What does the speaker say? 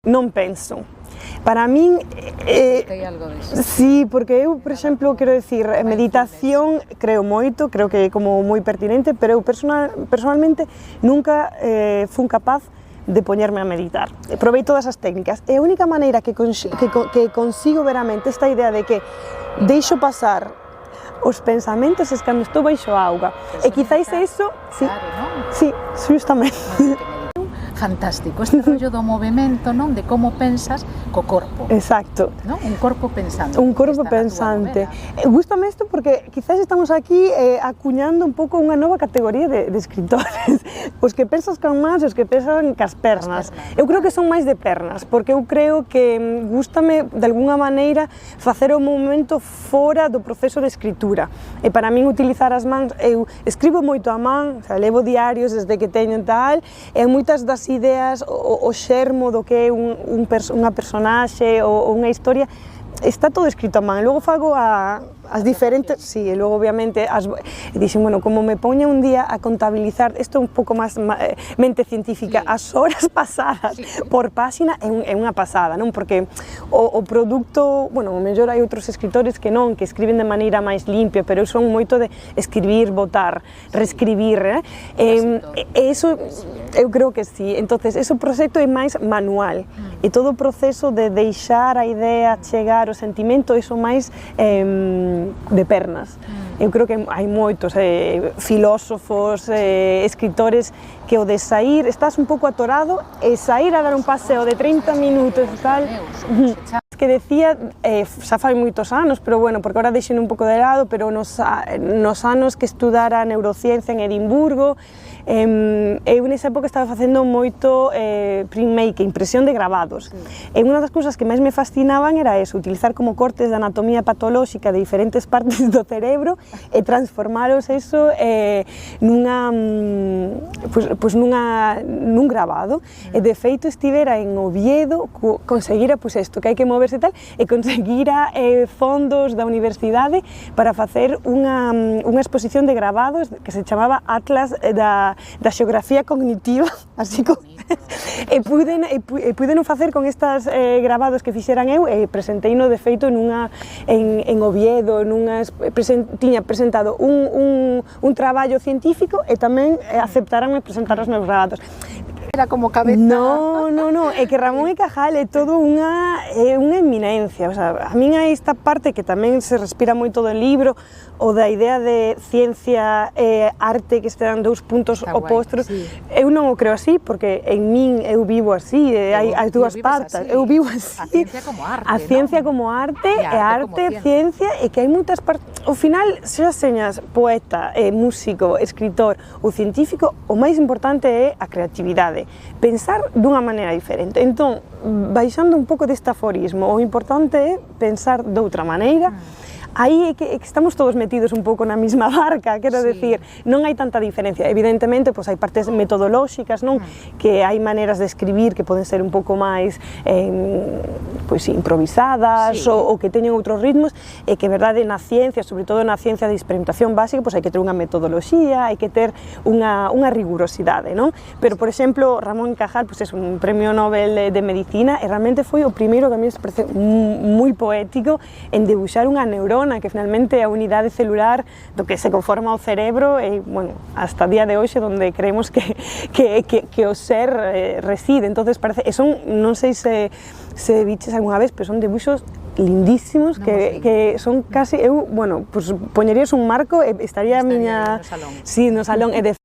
non penso. Para min, sí, porque eu, por exemplo, quero decir, meditación creo moito, creo que é como moi pertinente, pero eu personalmente nunca fun capaz de poñerme a meditar. Provei todas as técnicas e a única maneira que consigo veramente esta idea de que deixo pasar os pensamentos es cando estou baixo a auga. E quizáis eso, sí, justamente. Fantástico, este rollo do movimento, non? De como pensas co corpo. Exacto. Non? Un corpo pensante. Un corpo pensante. Gústame isto porque quizás estamos aquí acuñando un pouco unha nova categoría de escritores. Os que pensas con mans e os que pensan cas pernas. Eu creo que son máis de pernas, porque eu creo que gústame de alguna maneira facer o momento fora do proceso de escritura. E para min utilizar as mans, eu escribo moito a man, levo diarios desde que teño tal, e moitas das ideas, o xermo do que é unha personaxe ou unha historia, está todo escrito a man. Logo fago as diferentes, sí, e logo obviamente dixen, bueno, como me poña un día a contabilizar, isto é un pouco máis mente científica, as horas pasadas por páxina é unha pasada, non? Porque o produto, bueno, o mellor hai outros escritores que non, que escriben de maneira máis limpia, pero eu son moito de escribir, botar, reescribir, e iso eu creo que sí. Entonces, ese proxecto é máis manual, e todo o proceso de deixar a idea chegar, o sentimento, iso máis de pernas. Eu creo que hai moitos filósofos, escritores, que o de sair, estás un pouco atorado, e sair a dar un paseo de 30 minutos e tal, que decía, xa fai moitos anos, pero bueno, porque ahora deixen un pouco de lado, pero nos anos que estudara neurociencia en Edimburgo, eu nesa época estaba facendo moito printmaking, impresión de grabados, e unha das cousas que máis me fascinaban era eso, utilizar como cortes de anatomía patolóxica de diferentes partes do cerebro e transformaros eso nun grabado. E de feito estivera en Oviedo, conseguira isto, que hai que moverse tal, e conseguira fondos da universidade para facer unha exposición de grabados que se chamaba Atlas da xeografía cognitiva, así como e puiden facer con estas grabados que fixeran eu, e presenteino de feito en Oviedo, tiña presentado un traballo científico e tamén aceptaranme presentar os meus grabados. Era como cabeza... No, é que Ramón y Cajal é todo unha eminencia, o sea, a min hai esta parte que tamén se respira moito do libro, o da idea de ciencia e arte que están dous puntos opostos. Eu non o creo así, porque en min eu vivo así, hai as dúas partes, eu vivo así. A ciencia como arte, a ciencia como arte, e arte, ciencia, e que hai moitas partes. Ao final, se as señas poeta, músico, escritor ou científico, o máis importante é a creatividade, pensar dunha maneira diferente. Entón, baixando un pouco deste aforismo, o importante é pensar doutra maneira. Aí é que estamos todos metidos un pouco na mesma barca, quero decir, non hai tanta diferencia. Evidentemente, pois hai partes metodolóxicas, non? Que hai maneiras de escribir que poden ser un pouco máis improvisadas ou que teñen outros ritmos, e que, verdade, na ciencia, sobre todo na ciencia de experimentación básica, pois hai que ter unha metodoloxía, hai que ter unha rigurosidade, non? Pero, por exemplo, Ramón y Cajal, pois é un premio Nobel de Medicina, e realmente foi o primeiro que a mí me parece moi poético en debuxar unha neurona, que finalmente é a unidade celular do que se conforma o cerebro, e, bueno, hasta o día de hoxe donde creemos que o ser reside. Entonces parece, non sei se viches algunha vez, pero son debuxos lindísimos, que son casi, eu, bueno, poñerías un marco e estaría a miña... no salón. Sí, no salón, e de